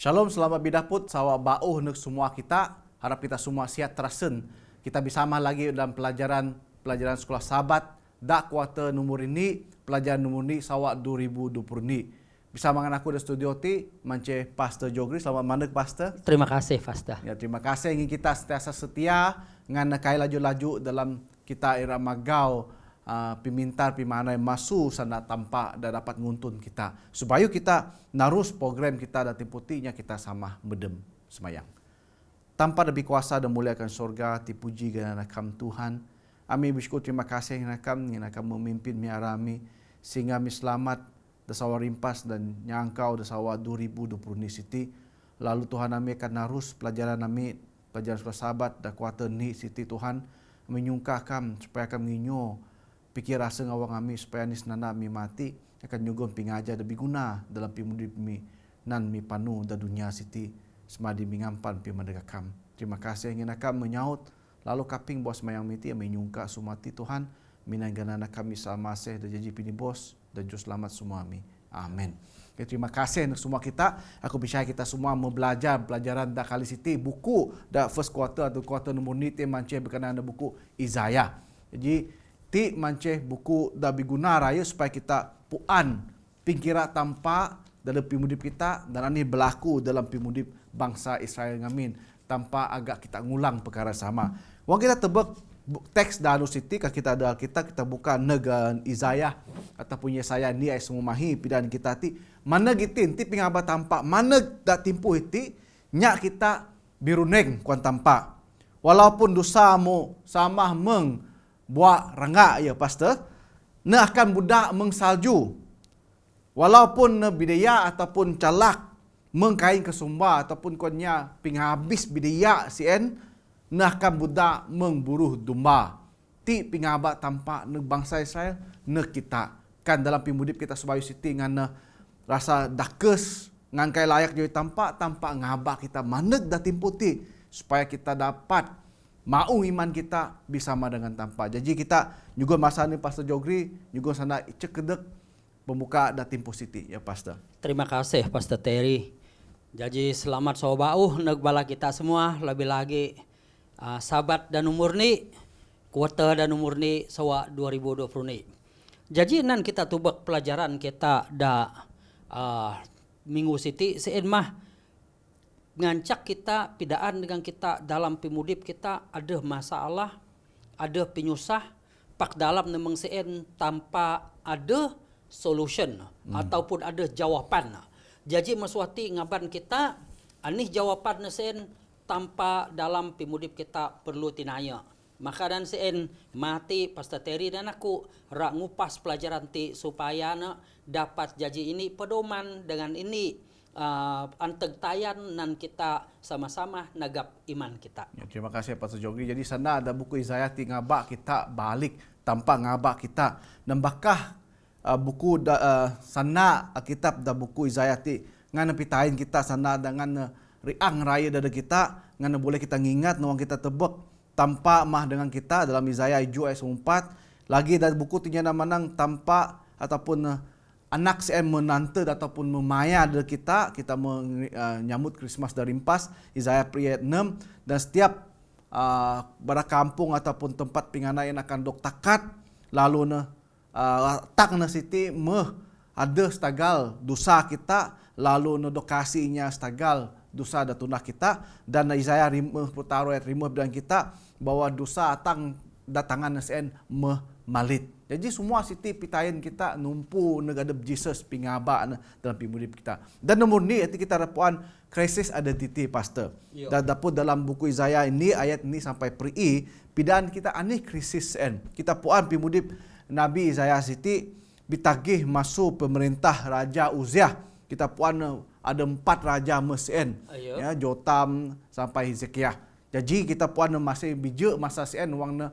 Shalom, selamat bidaput, sawa bauh untuk semua kita. Harap kita semua sihat terasen. Kita bersama lagi dalam pelajaran sekolah sahabat. Dak kuarter nomor ini, pelajaran nomor ini sawa 2020 ini. Bersama dengan aku di studio ti, Mance Pastor Jogri. Selamat mandek Pastor. Terima kasih Pastor. Ya, terima kasih ingin kita sentiasa setia dengan kai laju-laju dalam kita era magau. Pimintar pimana yang masuk sana tampak dan dapat nguntun kita supaya kita narus program kita dan timputinya kita sama medem semayang tanpa lebih kuasa dan muliakan surga dipuji dengan nakam Tuhan. Kami bersyukur terima kasih yang nakam memimpin miarami sehingga kami selamat dasawa rimpas dan nyangkau dasawa 2020 ni siti. Lalu Tuhan kami akan narus pelajaran sekolah sahabat dan kuarter ni siti Tuhan menyungkahkan supaya kami nginyo pikir rasa ngawang kami supaya nis nana mi mati akan nyugon pingaja lebih guna dalam pimudip mi nan mi panu da dunia siti semadi mingampan pi madegakam. Terima kasih ingin akam menyaut lalu kaping bos mayang miti menyungka sumati Tuhan minanggana kami salmaseh da janji pini bos dan jus selamat semua mi. Amin. Okay, terima kasih untuk semua kita. Aku percaya kita semua membelajar pelajaran da kali siti buku da first quarter atau quarter nomor ni mance berkenaan da buku Isaiah. Jadi ti manceh buku dah biguna raya supaya kita puan pingkira tanpa dalam pimudip kita dan ini berlaku dalam pimudip bangsa Israel ngamin tanpa agak kita ngulang perkara sama. Wang kita tebak teks dalu siti kita ada kita buka negan Isaiah ataupun Yesaya ni ai semua mahi pidan kita ti mana gitin ti pingaba tampak mana dak timpu iti nya kita biruneng kuan tampak walaupun dosamu samah meng buat rangga ya pastor ne akan budak mengsalju walaupun ne bidaya ataupun calak mengkain kesumba ataupun konnya pinghabis bidaya sien ne akan budak mengburuh domba ti pingaba tampak ne bangsa Israel ne kita kan dalam pimudip kita sebayu siti ngan ne rasa dakes ngan kai layak jadi tampak ngaba kita maneg da timputi supaya kita dapat mau iman kita bersama dengan tanpa. Jadi kita juga masa ni Pastor Jogri juga sana cekedek pembuka datim positif ya Pastor. Terima kasih Pastor Terry. Jadi selamat sobauh negbala kita semua lebih lagi sahabat dan umur ni kuarter dan umur ni sawa 2020 ni. Jadi nan kita tubak pelajaran kita da minggu siti sein mah ngancak kita pidaan dengan kita dalam pimudip kita ada masalah, ada penyusah, pak dalam nemang sen tanpa ada solution ataupun ada jawapan. Jadi maswati ngaban kita anih jawapan sen tanpa dalam pimudip kita perlu tinaya. Maka dan sen mati Pastor Terry dan aku rak ngupas pelajaran ti supaya dapat jadi ini pedoman dengan ini anteg tayan nan kita sama-sama nagap iman kita. Ya, terima kasih Pastor Jogri. Jadi sana ada buku Isaiah ti ngabak kita balik tanpa ngabak kita. Nambakah buku sana kitab da buku Isaiah ti ngan pitain kita sana dengan riang raya dada kita ngan boleh kita ngingat nawang kita tebak tanpa mah dengan kita dalam Isaiah 7 ayat 4 lagi dari buku tinya manang tanpa ataupun anak saya menantu ataupun memaya dari kita menyambut Christmas dari rimpas Isaiah ayat 6 dan setiap pada kampung ataupun tempat pingana yang akan dok takat lalu tak na siti ada stagal dosa kita lalu dok kasihnya stagal dosa datuna kita dan Isaiah 50 ayat 5 bilang kita bahwa dosa datangan sen malit. Jadi semua siti pitayan kita numpu negadep Jesus pingaba dalam pimudip kita. Dan nomor ni itu kita rapuan krisis identity Pastor. Dan dapur dalam buku Isaiah ini ayat ini sampai peri pidaan kita anih krisis en. Kita puan pimudip Nabi Isaiah siti bitagih masuk pemerintah Raja Uziah. Kita puan ada 4 raja Mesien. Ya, Jotam sampai Hezekiah. Jadi kita puan masih bijak masa sen wang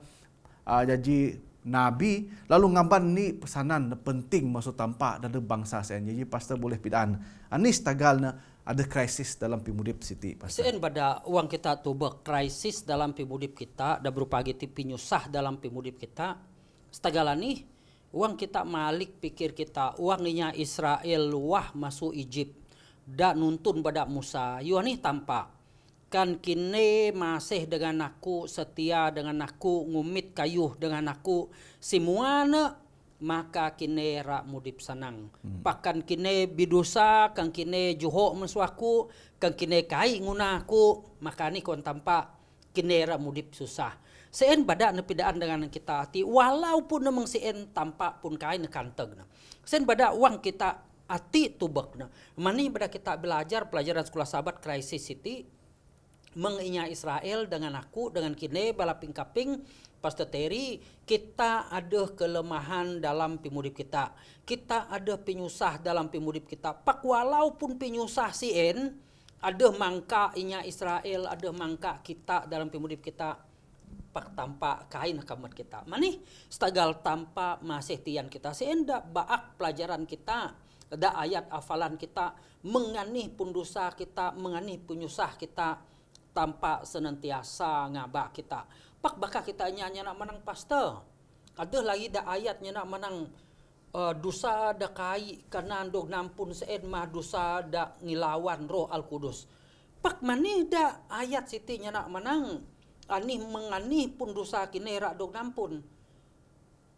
jadi Nabi lalu ngamban ni pesanan penting masuk tampak dari bangsa sen. Jadi pastor boleh pidaan. Anis tagalna ada krisis dalam pimudip siti pastor. Sen pada uang kita tu krisis dalam pimudip kita da berupa gitu penyusah dalam pimudip kita. Stagalani uang kita malik pikir kita uang ninya Israel wah masuk Egypt dak nuntun badak Musa, Yohanes tampak kan kini masih dengan aku, setia dengan aku, ngumit kayuh dengan aku, semuanya maka kini rak mudip sanang. Pakan kini bidosa, kan kini juho mensuaku, kan kini kai nguna aku, maka ni kon tampak kini rak mudip susah. Seen badak nepidaan dengan kita hati, walaupun memang seen tampak pun kai nekanteg. Seen badak wang kita hati tubek. Mani badak kita belajar pelajaran sekolah sahabat Crisis City, menginya Israel dengan aku, dengan kini balaping kaping, Pastor Terry, kita ada kelemahan dalam pimudip kita. Kita ada penyusah dalam pimudip kita. Pak walaupun penyusah sien, ada mangka inya Israel, ada mangka kita dalam pimudip kita. Pak tanpa kain kamat kita. Mani stagal tanpa masih tian kita. Sien dak baak pelajaran kita, da ayat hafalan kita, menganih pun dosa kita, menganih penyusah kita, tanpa senantiasa ngabak kita. Pak baka kita nyanyi nak menang pastor. Ada lagi dah ayatnya nak menang dosa dah kai karena dog nampun seen mah dosa dah ngilawan Roh Al Kudus. Pak mani dah ayat sitinya nak menang anih menganih pun dosa kini rak dog nampun.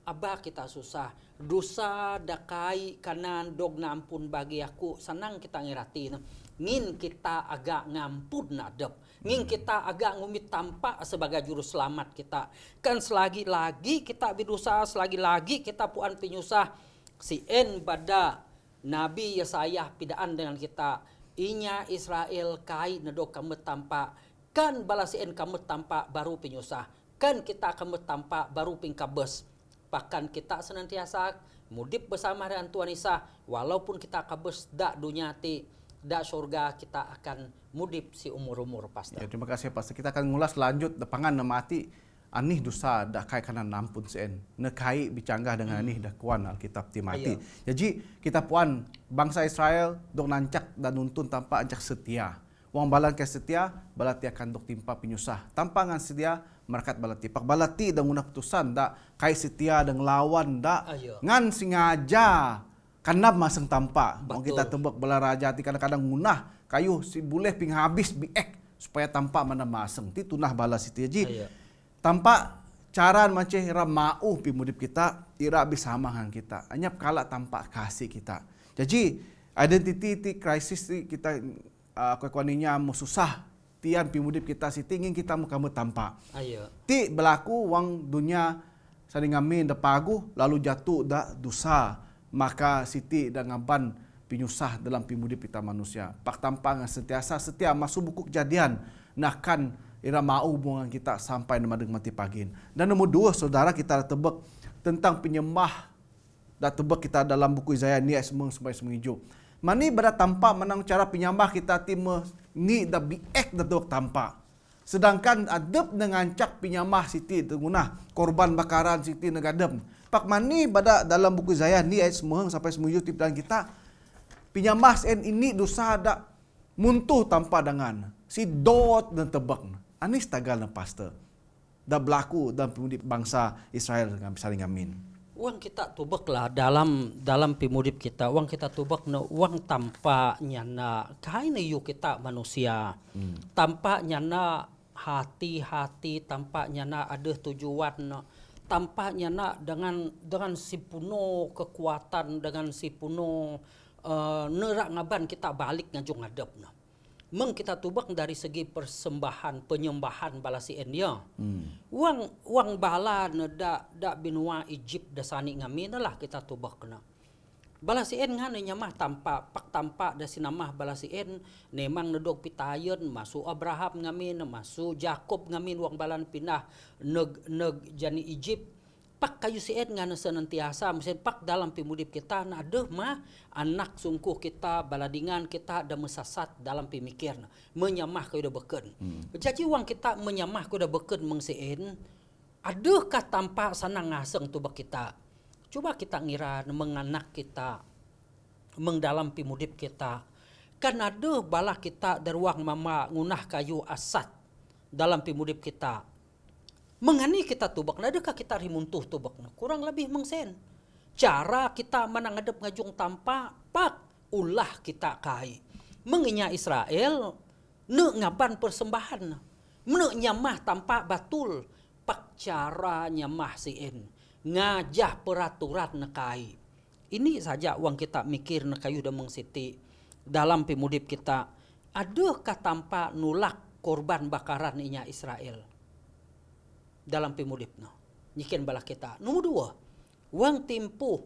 Abah kita susah. Dosa dah kai karena dog nampun bagi aku. Senang kita ngirati. Ngin kita agak ngampun nadep. Ngin kita agak ngumit tampak sebagai juru selamat kita. Kan selagi lagi kita berdosa, selagi lagi kita puan penyusah. Si en pada Nabi Yesaya pidaan dengan kita. Inya Israel kai nedok kamu tampak. Kan balas en kamu tampak baru penyusah. Kan kita kamu tampak baru pingkabes. Bahkan kita senantiasa mudip bersama dengan Tuhan Isa. Walaupun kita kabes dak dunia ti, dak surga, kita akan mudip si umur-umur pastor. Ya, terima kasih pastor. Kita akan ngulas lanjut depangan mati anih dosa dak kai kana nampun sen. Nekai bicanggah dengan anih dak kuan Alkitab ti mati. Jadi kita puan bangsa Israel dok nancak dan nuntun tanpa ancak setia. Wang balan ke setia, balati akan dok timpa penyusah. Tanpa ngan setia, merakat balati. Pak balati dan guna putusan dak kai setia dan lawan dak ngan sengaja kanab maseng tampak. Wang kita tebak bala raja ti kadang-kadang ngunah kayu si boleh ping habis biek supaya tampak mana maseng. Ti tunah balas itu ji. Tampak cara macam ira mau pimudip kita, ira bersama dengan kita. Anyap kala tampak kasih kita. Jadi identity crisis kita kekuaninya mau susah tian pimudip kita si tingin kita mau kamu tampak. Ti berlaku wang dunia saling ngamin da pagu lalu jatuh da dosa maka siti dan ngaban pinyusah dalam pimudip kita manusia. Pak tampang sentiasa setia masuk buku kejadian nakan ira mau hubungan kita sampai namadeng mati pagin. Dan nomor dua saudara kita tebak tentang penyembah da tebak kita dalam buku Yesaya ni semeng sampai semengijo. Mani berada tampak menang cara penyambah kita tim ni da biek da dok tampak. Sedangkan adep dengan cak penyambah siti tengunah korban bakaran siti negadem. Pak mani pada dalam buku Yesaya ni ayat semeng sampai semengijo tipedan kita penyambah sen ini dosa ada muntuh tanpa dengan si dot dan tebak. Anis tagal na pastor. Da berlaku dalam pemudip bangsa Israel dengan saling amin. Uang kita tubaklah dalam pimudip kita. Uang kita tubak na uang tampaknya na kain yuk kita manusia. Tampaknya na hati-hati, tampaknya na ada tujuan, tampaknya na dengan si puno kekuatan, dengan si puno nerak ngaban kita balik ngajung ngadep na. Meng kita tubak dari segi persembahan penyembahan balasi enya. Uang bala da benua Egypt dasani ngamin lah kita tubak kena. Balasi en ngan nyamah tampak da sinamah balasi en nemang nedog pitayen masuk Abraham ngamin masuk Jakob ngamin uang balan pindah neg jani Egypt. Pak kayu sien ngana senantiasa mesin pak dalam pimudip kita na adeh mah anak sungkuh kita baladingan kita ada mesasat dalam pemikir menyamah kayu dah beken. Jadi uang kita menyamah kayu dah beken mengsien adehkah tampak sanang ngaseng tu bak kita. Coba kita ngira menganak kita mengdalam pimudip kita. Kan adeh bala kita daruang mama ngunah kayu asat dalam pimudip kita. Mengani kita tubak, adakah kita rimuntuh tubak? Kurang lebih mengsen. Cara kita menangadap ngajung tanpa, pak ulah kita kai. menginya Israel ne ngaban persembahan ne nyamah tampak batul pak cara nyamah sien ngajah peraturan nekai. Ini saja uang kita mikir nekayu demeng siti dalam pimudip kita adakah tanpa nulak korban bakaran inya Israel dalam pimudipna nyikin bala kita. Nomor dua, uang timpuh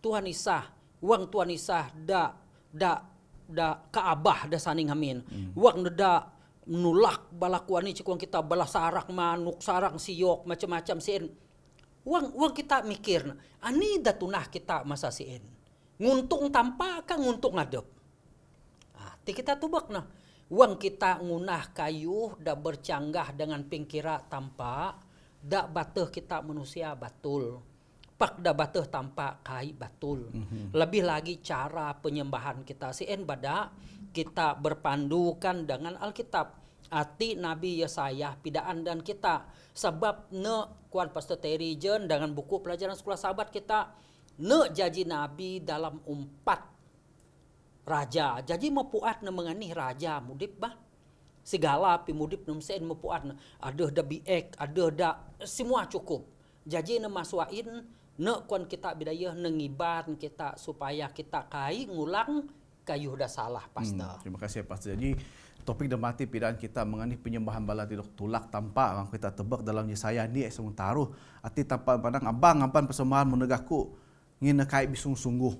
Tuhan Isah, uang Tuhan Isah da kaabah da saning hamin. Uang da nulak balakuan ni cikuang kita bala sarak manuk, sarang siok, macam-macam sien. Uang kita mikir, ani da tunah kita masa sien. Nguntung tanpa ka nguntung ngadep. Ti kita tubak na. Uang kita ngunah kayu da bercanggah dengan pingkira tanpa da bateh kita manusia batul. Pak da bateh tanpa kai batul. Lebih lagi cara penyembahan kita sien bada kita berpandukan dengan Alkitab. Ati Nabi Yesaya pidaan dan kita sebab ne kuan Pastor Terry Jen dengan buku pelajaran sekolah sahabat kita ne janji Nabi dalam 4 raja. Jadi mepuat na menganih raja mudip bah. Segala pimudip nem sen mepuat na. Ada da biek, ada da semua cukup. Jadi na masuain ne kuan kita bidayah nengiban kita supaya kita kai ngulang kayuh da salah pastor. Terima kasih Pastor. Jadi topik demati pidaan kita mengenai penyembahan bala tidak tulak tanpa orang kita tebak dalam Yesaya ni sementara ati tanpa pandang abang ampan persembahan menegakku ngin kai bisung sungguh.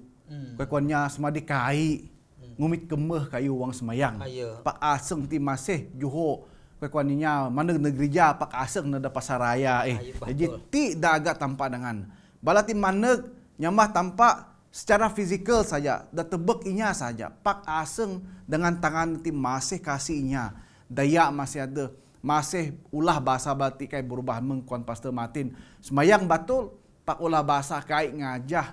Kuannya semadi kai ngumit kemeh kayu wang semayang. Pak aseng ti masih juho kuaninya mana gereja pak aseng nada pasaraya jadi ti dah agak tampak dengan balati mana nyamah tampak secara fizikal saja dah tebek inya saja pak aseng dengan tangan ti masih kasihnya daya masih ada masih ulah bahasa balati kai berubah mengkuan Pastor Martin semayang batul pak ulah bahasa kai ngajah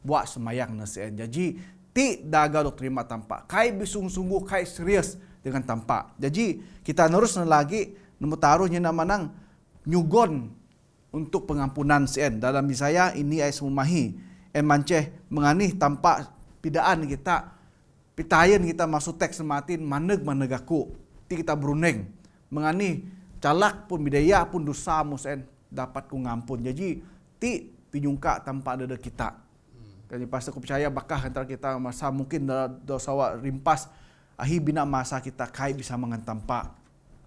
buat semayang nasien jadi ti daga dok terima tampak. Kai bisung-sungguh, kai serius dengan tampak. Jadi kita terus lagi nemu taruhnya nama nang nyugon untuk pengampunan sien. Dalam Yesaya ini ay semumahi. Manceh menganih tampak pidaan kita. Pitayan kita masuk teks sematin maneg aku. Ti kita beruneng. Menganih calak pun bidaya pun dosa musen dapat ku ngampun. Jadi ti pinyungka tanpa ada kita. Jadi pastor aku percaya bakah antara kita masa mungkin dosa rimpas ahi bina masa kita kai bisa mengantampa.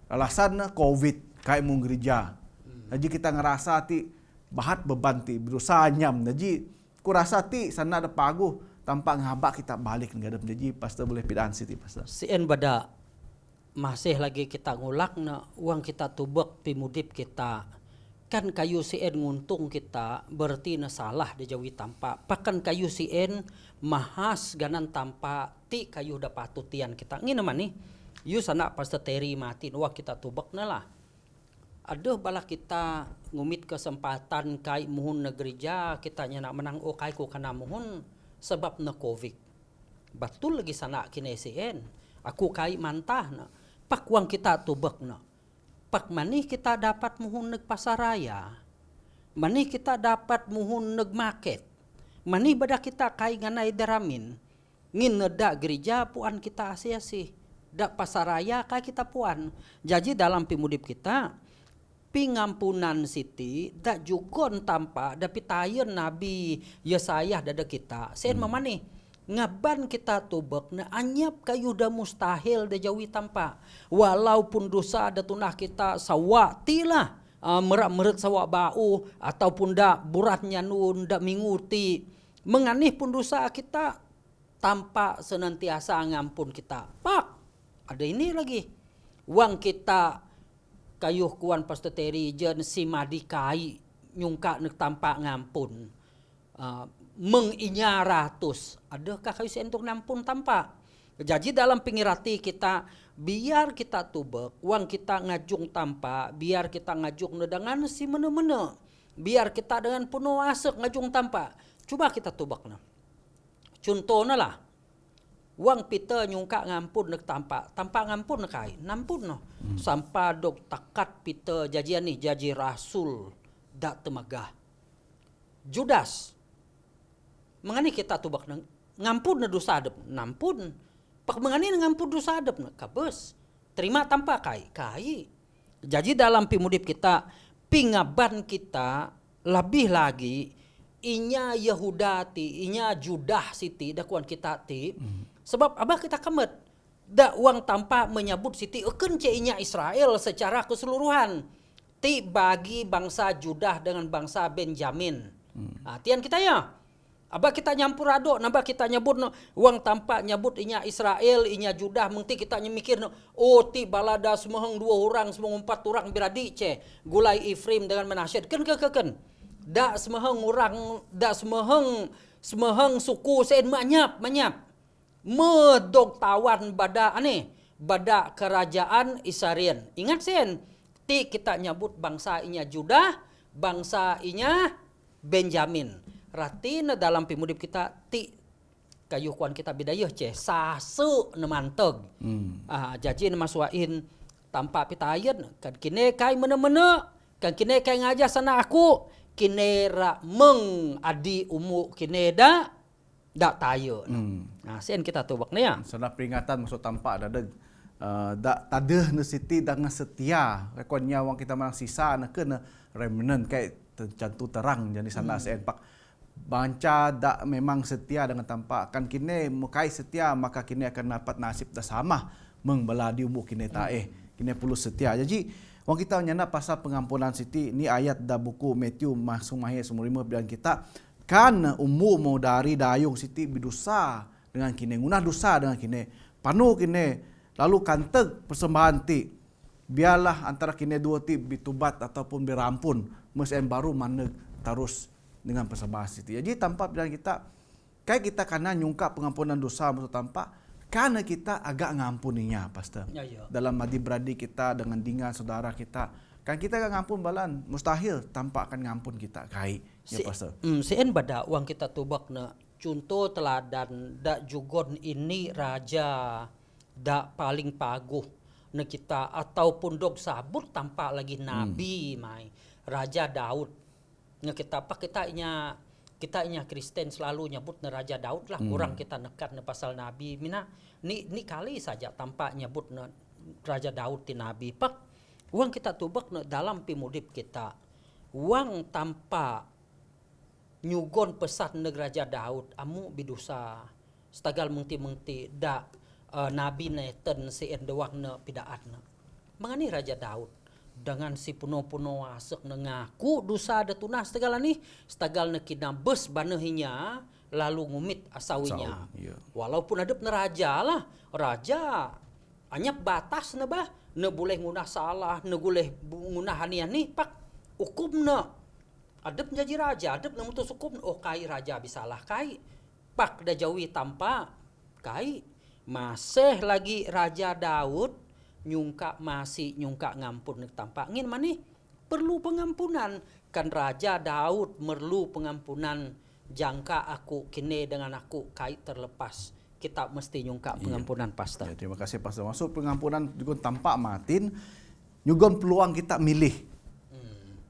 Alasan COVID kai mung gereja. Jadi kita ngerasa ti bahat beban ti berusaha nyam. Jadi ku rasa ti sana ada pagu tanpa ngabak kita balik ngadep. Jadi pastor boleh pidaan siti pastor. Sien bada masih lagi kita ngulak na uang kita tubek pimudip kita. Kan kayu sien nguntung kita berarti na salah di jawi tampa. Pakan kayu sien mahas ganan tampa ti kayu da patutian kita. Ngin naman nih. Yu sana Pastor Terry Martin wah kita tubak na lah. Aduh bala kita ngumit kesempatan kai muhun na gereja kita nya nak menang o kai ko kana muhun sebab na COVID. Betul lagi sana kini sien. Aku kai mantah na. Pak uang kita tubak na. Pak manih kita dapat muhun neg pasaraya. Manih kita dapat muhun neg market. Manih bada kita kai nganai daramin. Ngin neda gereja puan kita asi-asi. Da pasaraya kai kita puan. Jadi dalam pimudip kita pingampunan siti da jugon tanpa da pitayen Nabi Yesaya dada kita. Sen mamani ngaban kita tubek na anyap kayu da mustahil da jawi tanpa walaupun dosa da tunah kita sawati lah merak-merak sawak bau ataupun da buratnya nun da minguti menganih pun dosa kita tanpa senantiasa ngampun kita pak ada ini lagi uang kita kayuh kuan Pastor Terry jen si madikai nyungka nek tanpa ngampun menginya ratus. Adakah kayu sen untuk nampun tanpa? Jadi dalam pengirati kita biar kita tubek, uang kita ngajung tanpa, biar kita ngajung dengan si mene-mene. Biar kita dengan penuh asek ngajung tanpa. Coba kita tubek na. Contohnya lah. Uang pita nyungka ngampun nek tanpa ngampun nek kai, nampun no. Sampai dok takat pita jajian nih jaji rasul dak temagah. Judas. Mengani kita tubak ngampun na dosa adep, nampun. Pak mengani ngampun dosa adep na kabes. Terima tanpa kai. Jadi dalam pimudip kita, pingaban kita lebih lagi inya Yehuda ti, inya Judah siti dakuan kita ti. Sebab abah kita kemet da uang tanpa menyebut siti eken inya Israel secara keseluruhan. Ti bagi bangsa Judah dengan bangsa Benjamin. Tian kita ya. Abah kita nyampur aduk, nambah kita nyebut no, uang tanpa nyebut inya Israel, inya Judah, mengti kita nyemikir no, oh ti balada semeheng 2 orang, semeheng 4 orang beradi ce, gulai Ifrim dengan Menashe, ken. Da semeheng orang, da semeheng suku sen manyap. Medog tawan bada kerajaan Isarian. Ingat sen, ti kita nyebut bangsa inya Judah, bangsa inya Benjamin. Rati na dalam pimudip kita ti kayukuan kita bidayah ce sasu nemanteg. Jadi masuain tanpa pitayen kan kine kai mene-mene kan kine kai ngaja sana aku kine ra meng adi umu kine da tayo. Nah, sen kita tubak ni ya. Sana peringatan maksud tampak dadeg tadeh na siti dengan setia. Rekonnya wang kita mang sisa na kena remnant kayak tentu terang jadi sana sen pak banca dak memang setia dengan tampak kan kini mukai setia maka kini akan dapat nasib dah sama mengbeladi umur kini tae kini perlu setia. Jadi wang kita nyana pasal pengampunan siti ni ayat da buku Matthew masuk mahir semurima bilang kita kan umur mau dari dayung siti bidosa dengan kini ngunah dosa dengan kini panu kini lalu kanteg persembahan ti biarlah antara kini dua ti bitubat ataupun berampun mesen baru mana terus dengan persembahan itu. Jadi tanpa bilang kita kayak kita karena nyungkap pengampunan dosa maksud tanpa karena kita agak ngampuninya pastor. Ya. Dalam adik-beradik kita dengan dengan saudara kita kan kita agak ngampun balan mustahil tanpa akan ngampun kita kai ya pastor. Sien bada uang kita tubak na contoh teladan da jugon ini raja da paling paguh na kita ataupun dog sabut tanpa lagi nabi mai Raja Daud. Nga kita inya Kristen selalu nyebut na Raja Daud lah kurang kita nekat na pasal nabi mina ni kali saja tanpa nyebut na Raja Daud ti nabi pak uang kita tubak na dalam pimudip kita uang tanpa nyugon pesan na Raja Daud amu bidusa setagal mengti da nabi neten si endewak na pidaan na mangani Raja Daud dengan si puno-puno asek nengaku dosa ada tunah setegal ni setagal na kinabes banahinya lalu ngumit asawinya. Walaupun adep na raja lah raja anyap batas na bah na boleh ngunah salah na boleh ngunah hanian ni pak hukum na adep jadi raja adep na mutus hukum oh kai raja bisalah kai pak da jawi tanpa kai masih lagi Raja Daud masih nyungka ngampun tanpa ngin mani perlu pengampunan kan Raja Daud perlu pengampunan jangka aku kini dengan aku kait terlepas kita mesti nyungka pengampunan pastor. Ya, terima kasih pastor. Masuk pengampunan juga tanpa matin nyugon peluang kita milih.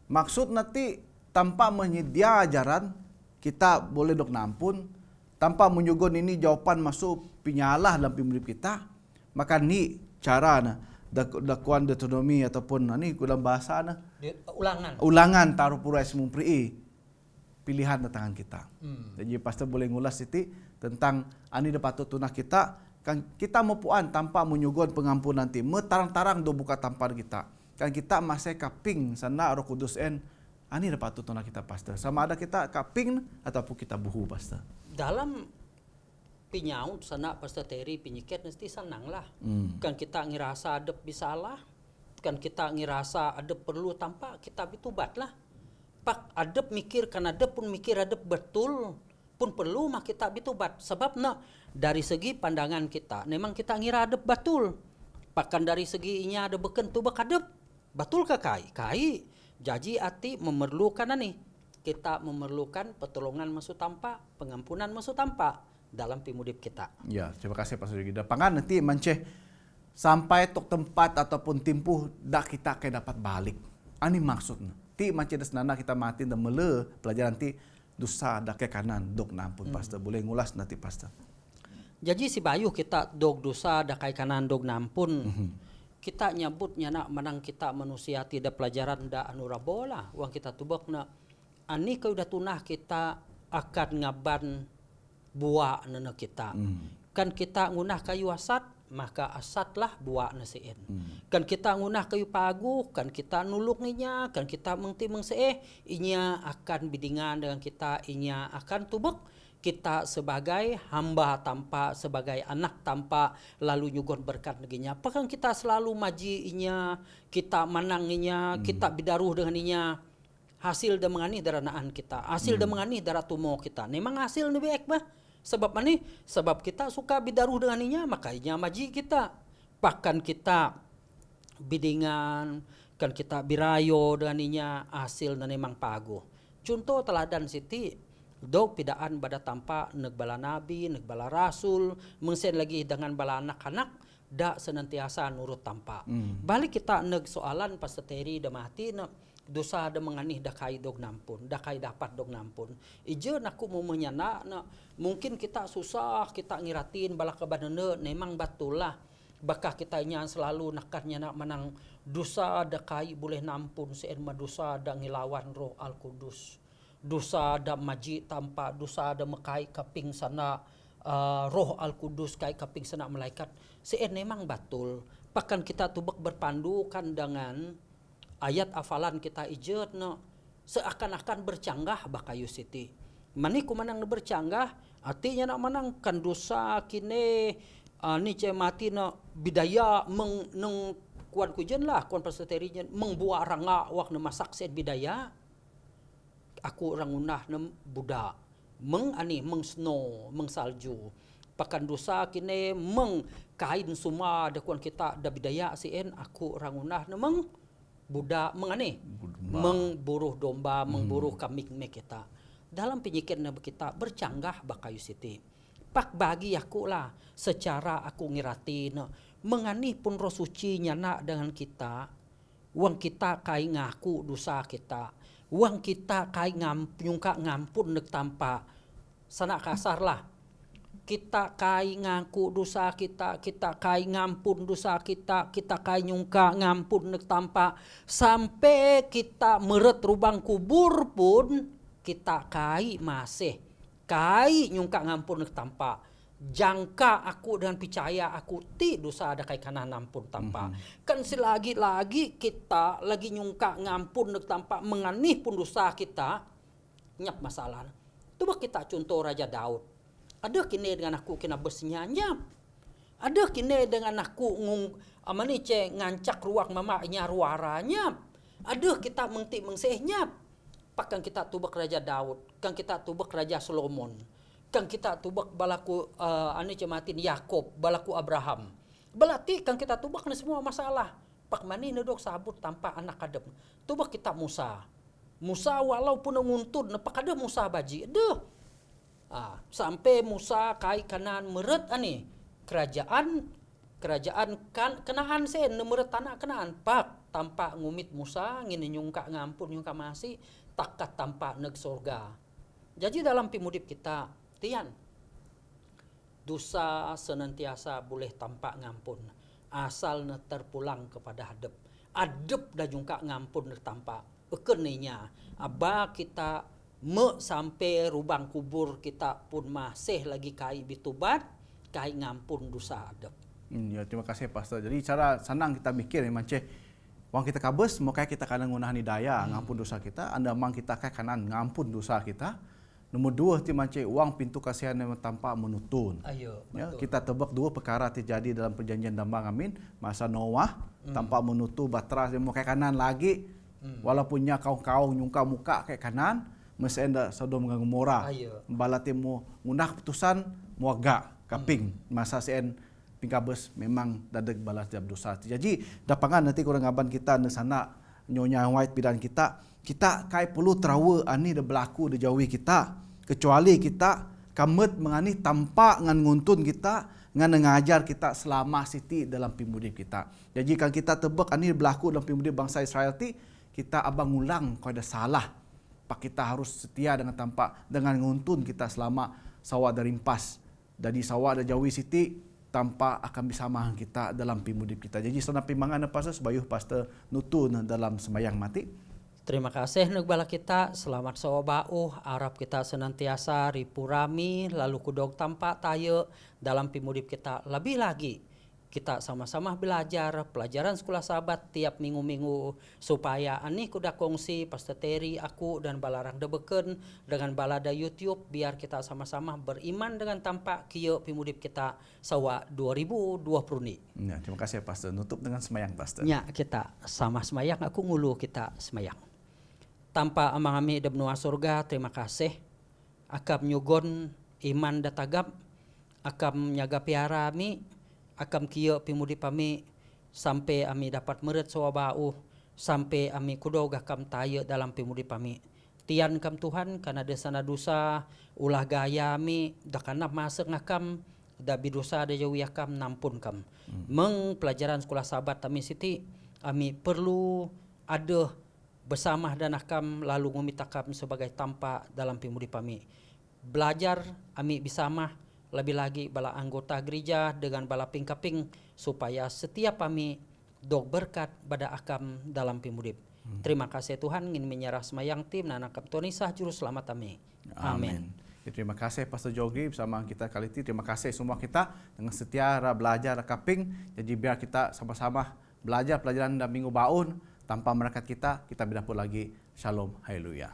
Maksud nanti tanpa menyedia ajaran kita boleh dok nampun tanpa menyugon ini jawaban masuk pinyalah dalam pimudip kita maka ni cara na dakwaan Deuteronomi ataupun ni dalam bahasa na ulangan taruh pura mumpri pilihan di tangan kita. Jadi pastor boleh ngulas siti tentang ani da patut tunah kita kan kita mepuan tanpa menyugon pengampunan ti metarang-tarang do buka tampar kita. Kan kita masih kaping sana Roh Kudus ani da patut tunah kita pastor. Sama ada kita kaping ataupun kita buhu pastor. Dalam pinyaut sana pastor Terry pinyiket mesti senang lah. Kan kita ngirasa adep bisalah, kan kita ngirasa adep perlu tanpa kita bitubat lah. Pak adep mikir kan adep pun mikir adep betul pun perlu mah kita bitubat. Sebab na dari segi pandangan kita memang kita ngira adep betul. Pakan dari segi inya ada beken tu bak adep. Betul ke kai? Jadi ati memerlukan nih. Kita memerlukan pertolongan masuk tanpa, pengampunan masuk tanpa dalam pimudip kita. Ya, terima kasih Pak Sugida. Pangan nanti manceh sampai tok tempat ataupun timpuh dak kita kayak dapat balik. Ani maksudnya. Ti manceh desnana kita mati dan mele pelajaran ti dosa dak ke kanan dok nampun pastor. Boleh ngulas nanti pastor. Jadi si Bayu kita dog dosa da kai kanan dog nampun. Kita nyebutnya nak menang kita manusia tidak pelajaran da anurabola. Wang kita tubak na ani kau dah tunah kita akan ngaban buah nana kita. Kan kita ngunah kayu asat, maka asatlah buah nasiin. Kan kita ngunah kayu pagu, kan kita nuluk ninya, kan kita mengti mengseeh, inya akan bidingan dengan kita, inya akan tubak kita sebagai hamba tanpa, sebagai anak tanpa, lalu nyugon berkat neginya. Apakah kita selalu maji inya, kita menanginya, kita bidaruh dengan inya. Hasil da mengani darah naan kita, hasil da mengani darah tumo kita. Memang hasil ni baik bah. Sebab mana? Sebab kita suka bidaruh dengan inya, makanya maji kita. Bahkan kita bidingan, kan kita birayo dengan inya, hasil na memang pago. Contoh teladan siti, dog pidaan bada tanpa negbala nabi, negbala rasul, mengsen lagi dengan bala anak-anak, da senantiasa nurut tanpa. Balik kita neg soalan pasateri da mati na dosa da menganih da kai dog nampun, da kai dapat dog nampun. Ijo naku mau menyana na mungkin kita susah kita ngiratin bala kebanene memang betul lah. Bakah kita nya selalu nakarnya nak menang dosa da kai boleh nampun seen dosa da ngilawan Roh Al-Kudus. Dosa da maji tanpa, dosa da mekai kaping sana Roh Al-Kudus kai kaping sana malaikat. Seen memang betul. Bahkan kita tubek berpandukan dengan ayat hafalan kita ijet no seakan-akan bercanggah bakayu siti. Mani ku manang bercanggah artinya nak manang kan dosa kini ni mati no bidaya meng neng kuan kujen lah kuan pasaterinya mengbuat ranga wak na masak sen bidaya. Aku orang unah nem budak meng snow meng salju pakan dosa kini meng kain suma da kuan kita da bidaya sien aku orang unah nemeng budak meng meng buruh domba meng buruh kambing me kita dalam penyikiran na kita bercanggah bakayu siti pak bagi aku lah secara aku ngiratin mengani pun roh suci nyana dengan kita wang kita kai ngaku dosa kita wang kita kai nyungka ngampun nek tanpa sana kasar lah kita kai ngaku dosa kita kai ngampun dosa kita kai nyungka ngampun nek tanpa sampai kita meret rubang kubur pun kita kai masih kai nyungka ngampun nek tanpa jangka aku dengan percaya aku ti dosa ada kai kanan ampun tanpa kan selagi-lagi kita lagi nyungka ngampun nek tanpa menganih pun dosa kita nyap masalah. Coba kita contoh Raja Daud. Ada kini dengan aku kena besnya nyap. Ada kini dengan aku amani ce ngancak ruak mamanya ruaranya. Ada kita mengtik mengseh nyap. Pakan kita tubak Raja Daud, kan kita tubak Raja Solomon. Kan kita tubak balaku matin Yakob, balaku Abraham. Belati kan kita tubak ni semua masalah. Pak mani nedok sabut tanpa anak kadep. Tubak kita Musa. Musa walaupun nguntun nepak ada Musa baji. Deh. Sampai Musa kai kanan meret kerajaan kan Kenaan sen meret tanah Kenaan pak tanpa ngumit Musa ngini nyungka ngampun nyungka masih takat tanpa neg surga. Jadi dalam pimudip kita tian dosa senantiasa boleh tampak ngampun asal ne terpulang kepada adep dah jungka ngampun tertampak ekeninya aba kita sampai rubang kubur kita pun masih lagi kai bitubat kai ngampun dosa adep. Ya, terima kasih Pastor. Jadi cara senang kita mikir macam wang kita kabus mau kayak kita kanan ngunah ni daya ngampun dosa kita anda mang kita kayak kanan ngampun dosa kita. Nomor dua ti macam uang pintu kasihan yang tanpa menutun. Ayo, ya, kita tebak dua perkara terjadi dalam perjanjian Damang Amin masa Noah tanpa menutup batras yang mau kayak kanan lagi walaupunnya kaum nyungka muka kayak kanan mesti anda Sodom dan Gomora. Balati mu ngunah putusan muaga kaping masa sen pingkabes memang dadeg balas jab dosa. Jadi dapangan nanti kurang ngaban kita di sana nyonya white bidan kita kai perlu terawa ani dah berlaku di jauhi kita kecuali kita kamet mengani tanpa ngan nguntun kita ngan ngajar kita selama siti dalam pimudip kita. Jadi kan kita tebak ani berlaku dalam pimudip bangsa Israel ti kita abang ulang kau ada salah. Pak kita harus setia dengan tanpa dengan nguntun kita selama sawah dari impas Jadi sawa ada jawi siti tanpa akan bersama kita dalam pimudip kita. Jadi sana pimangan pastor sebayuh pastor nutun dalam sembahyang mati. Terima kasih negbala kita, selamat sawabauh, harap kita senantiasa ripurami, lalu kudog tampak tayo dalam pimudip kita. Lebih lagi, kita sama-sama belajar pelajaran sekolah sahabat tiap minggu-minggu supaya ani kuda kongsi Pastor Terry, aku dan balarang debeken dengan balada YouTube biar kita sama-sama beriman dengan tampak kieu pimudip kita sawa 2020 ni. Ya, terima kasih pastor. Nutup dengan sembahyang pastor. Nya kita sama semayang, aku ngulu kita semayang. Tanpa amang ami da benua surga, terima kasih. Akam nyugon iman datagap, akam nyaga piara ami, akam kieu pimudip ami sampai ami dapat meret sawabau, sampai ami kudog akam tayo dalam pimudip ami. Tian kam Tuhan karena desana dosa ulah gaya ami dakana masuk ngakam da bidosa da jawi akam nampun kam. Meng pelajaran sekolah sahabat kami siti ami perlu ada bersama dan akam lalu memintakam sebagai tampak dalam pimudip kami. Belajar ami bersama lebih lagi bala anggota gereja dengan bala pingkaping supaya setiap kami dog berkat pada akam dalam pimudip. Terima kasih Tuhan ingin menyerah semayang tim dan akam Tuhan Isa juru selamat kami. Amin. Ya, terima kasih Pastor Jogi bersama kita kali ini. Terima kasih semua kita dengan setia belajar kaping. Jadi biar kita sama-sama belajar pelajaran dan minggu baun tanpa merakat kita bidapur lagi. Shalom, haleluya.